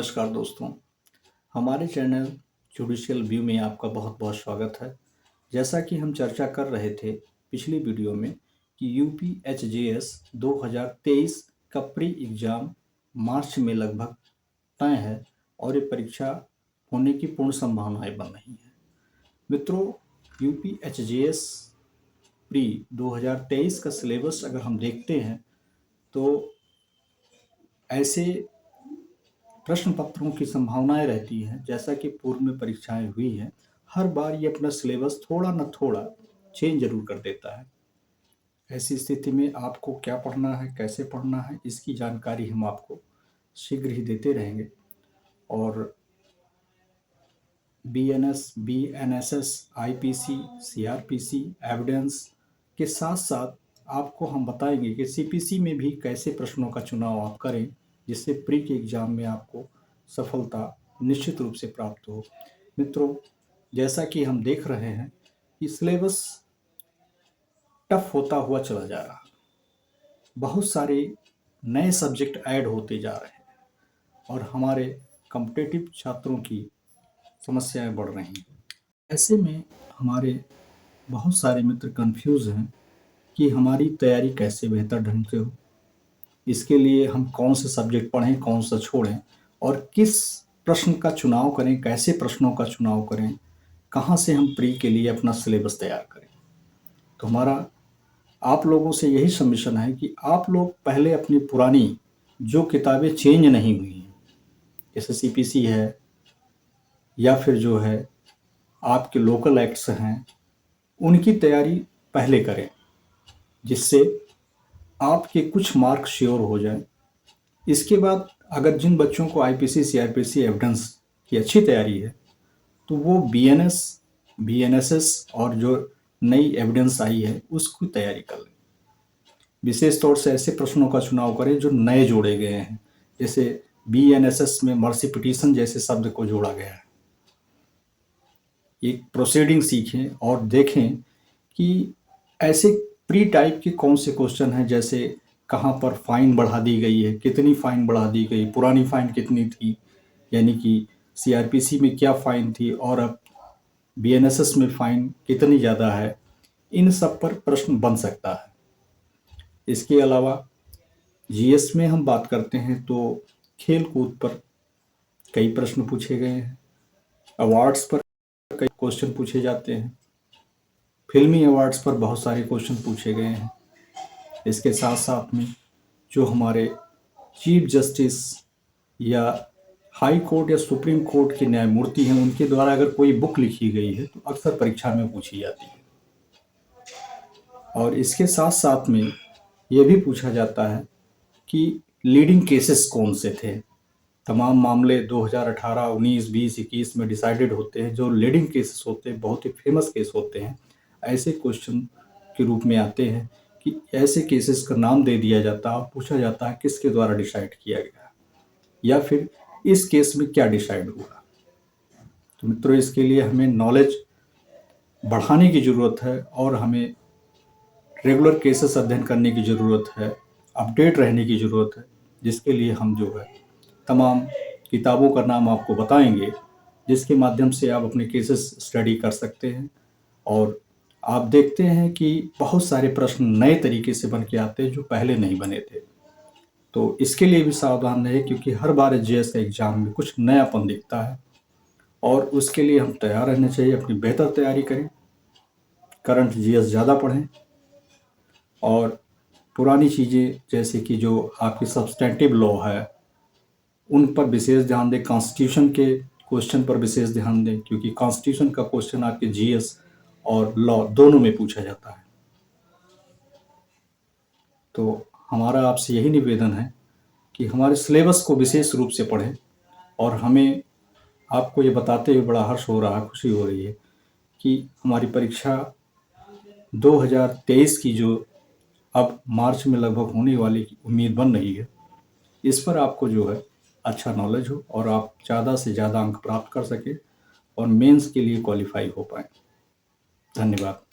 नमस्कार दोस्तों, हमारे चैनल जुडिशियल व्यू में आपका बहुत बहुत स्वागत है। जैसा कि हम चर्चा कर रहे थे पिछली वीडियो में कि यूपीएचजीएस 2023 का प्री एग्ज़ाम मार्च में लगभग तय है और ये परीक्षा होने की पूर्ण संभावनाएं बन रही हैं। मित्रों, यूपीएचजीएस प्री 2023 का सिलेबस अगर हम देखते हैं तो ऐसे प्रश्न पत्रों की संभावनाएं रहती हैं। जैसा कि पूर्व में परीक्षाएं हुई हैं, हर बार ये अपना सिलेबस थोड़ा न थोड़ा चेंज जरूर कर देता है। ऐसी स्थिति में आपको क्या पढ़ना है, कैसे पढ़ना है, इसकी जानकारी हम आपको शीघ्र ही देते रहेंगे। और BNS, BNSS, IPC, CrPC, evidence के साथ साथ आपको हम बताएंगे कि सीपीसी में भी कैसे प्रश्नों का चुनाव आप करें जिससे प्री के एग्ज़ाम में आपको सफलता निश्चित रूप से प्राप्त हो। मित्रों, जैसा कि हम देख रहे हैं कि सिलेबस टफ होता हुआ चला जा रहा है, बहुत सारे नए सब्जेक्ट ऐड होते जा रहे हैं और हमारे कॉम्पिटिटिव छात्रों की समस्याएं बढ़ रही हैं। ऐसे में हमारे बहुत सारे मित्र कंफ्यूज हैं कि हमारी तैयारी कैसे बेहतर ढंग से हो, इसके लिए हम कौन से सब्जेक्ट पढ़ें, कौन सा छोड़ें और किस प्रश्न का चुनाव करें, कैसे प्रश्नों का चुनाव करें, कहाँ से हम प्री के लिए अपना सिलेबस तैयार करें। तो हमारा आप लोगों से यही सबमिशन है कि आप लोग पहले अपनी पुरानी जो किताबें चेंज नहीं हुई हैं, जैसे सीपीसी है या फिर जो है आपके लोकल एक्ट्स हैं, उनकी तैयारी पहले करें जिससे आपके कुछ मार्क श्योर हो जाए। इसके बाद अगर जिन बच्चों को आईपीसी, सीआरपीसी, एविडेंस की अच्छी तैयारी है तो वो बीएनएस, बीएनएसएस और जो नई एविडेंस आई है उसकी तैयारी कर लें। विशेष तौर से ऐसे प्रश्नों का चुनाव करें जो नए जोड़े गए हैं, जैसे बीएनएसएस में मर्सी पिटीशन जैसे शब्द को जोड़ा गया है। एक प्रोसीडिंग सीखें और देखें कि ऐसे प्री टाइप के कौन से क्वेश्चन हैं, जैसे कहाँ पर फाइन बढ़ा दी गई है, कितनी फाइन बढ़ा दी गई, पुरानी फाइन कितनी थी, यानी कि सीआरपीसी में क्या फाइन थी और अब बीएनएसएस में फाइन कितनी ज़्यादा है। इन सब पर प्रश्न बन सकता है। इसके अलावा जीएस में हम बात करते हैं तो खेल कूद पर कई प्रश्न पूछे गए हैं, अवार्ड्स पर कई क्वेश्चन पूछे जाते हैं, फिल्मी अवार्ड्स पर बहुत सारे क्वेश्चन पूछे गए हैं। इसके साथ साथ में जो हमारे चीफ जस्टिस या हाई कोर्ट या सुप्रीम कोर्ट के न्यायमूर्ति हैं, उनके द्वारा अगर कोई बुक लिखी गई है तो अक्सर परीक्षा में पूछी जाती है। और इसके साथ साथ में ये भी पूछा जाता है कि लीडिंग केसेस कौन से थे। तमाम मामले 2018, 19, 20, 21 में डिसाइडेड होते हैं। जो लीडिंग केसेस होते हैं, बहुत ही फेमस केस होते हैं, ऐसे क्वेश्चन के रूप में आते हैं कि ऐसे केसेस का नाम दे दिया जाता है और पूछा जाता है किसके द्वारा डिसाइड किया गया या फिर इस केस में क्या डिसाइड हुआ। तो मित्रों, इसके लिए हमें नॉलेज बढ़ाने की ज़रूरत है और हमें रेगुलर केसेस अध्ययन करने की ज़रूरत है, अपडेट रहने की ज़रूरत है, जिसके लिए हम जो है तमाम किताबों का नाम आपको बताएंगे, जिसके माध्यम से आप अपने केसेस स्टडी कर सकते हैं। और आप देखते हैं कि बहुत सारे प्रश्न नए तरीके से बन के आते हैं जो पहले नहीं बने थे। तो इसके लिए भी सावधान रहे, क्योंकि हर बार जीएस का एग्ज़ाम में कुछ नयापन दिखता है और उसके लिए हम तैयार रहना चाहिए। अपनी बेहतर तैयारी करें, करंट जीएस ज़्यादा पढ़ें और पुरानी चीज़ें जैसे कि जो आपकी सब्सटेंटिव लॉ है उन पर विशेष ध्यान दें। कॉन्स्टिट्यूशन के क्वेश्चन पर विशेष ध्यान दें, क्योंकि कॉन्स्टिट्यूशन का क्वेश्चन आपके जीएस और लॉ दोनों में पूछा जाता है। तो हमारा आपसे यही निवेदन है कि हमारे सिलेबस को विशेष रूप से पढ़ें। और हमें आपको ये बताते हुए बड़ा हर्ष हो रहा है, खुशी हो रही है कि हमारी परीक्षा 2023 की जो अब मार्च में लगभग होने वाली की उम्मीद बन रही है, इस पर आपको जो है अच्छा नॉलेज हो और आप ज़्यादा से ज़्यादा अंक प्राप्त कर सकें और मेंस के लिए क्वालिफाई हो पाएँ। धन्यवाद।